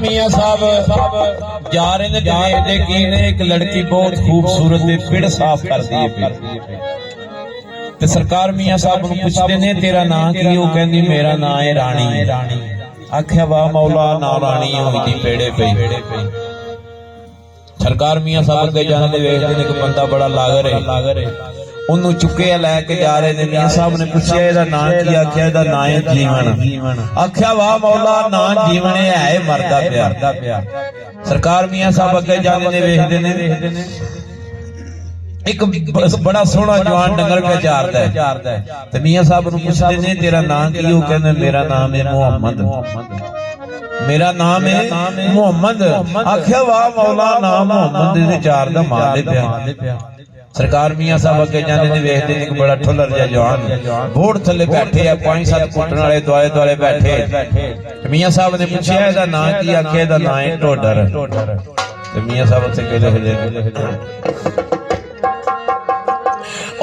मियां साहब जा रहे ने देखदे की ने एक लड़की बहुत खूबसूरत ते पिड़ साफ कर दी है ते सरकार मियां साहब नु पुछदे ने तेरा नाम की ओ कहंदी मेरा नाम है रानी आख्या वाह मौला ना रानी होई दी पेड़े पे सरकार मियां साहब अगे जाने वेखदे ने कि बंदा बड़ा लागर है ओनू चुके लैके जा रहे ने मियां साहब ने पूछया एदा नाम की आख्या एदा नाम है जीवन आख्या वाह मौला नाम जीवन है मरदा पिया सरकार मियां साहब अगे जाने ने वेखदे ने एक बड़ा सोहना जवान डंगर पे चारदा है ते मियां साहब नु पुछदे ने तेरा नाम की ओ कहंदे मेरा नाम है मोहम्मद मेरा नाम है मुहम्मद। आख्या वाह मौला नाम मुहम्मद दे चार दा मान ले पिया। सरकार मियां साहब अगे जाने ने वेखदे ने कि बड़ा ठुलर जिहा जवान बोर्ड थले बैठे आ, 5-7 कुटण वाले दुआले दुआले बैठे। मियां साहब ने पूछया इहदा नाम की? आख्या इहदा नाम है ढोडर। ते मियां साहब उत्थे के लिख दे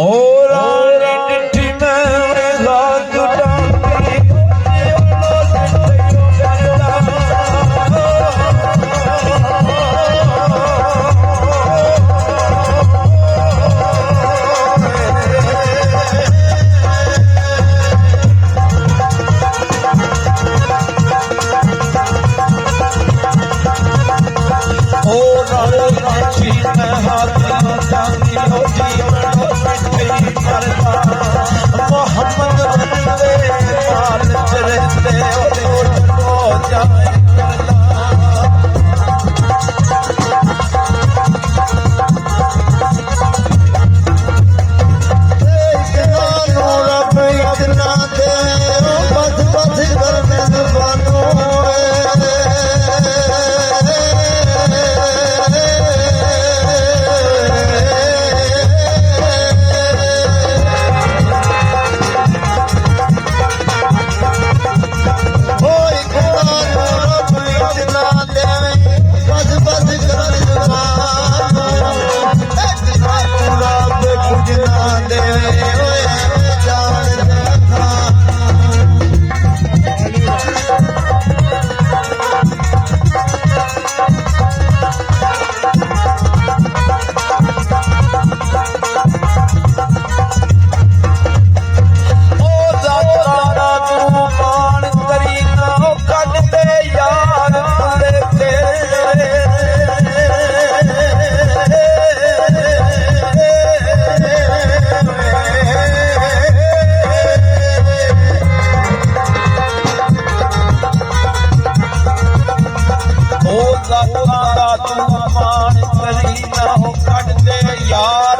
और डिठी मैं रात डांगी यार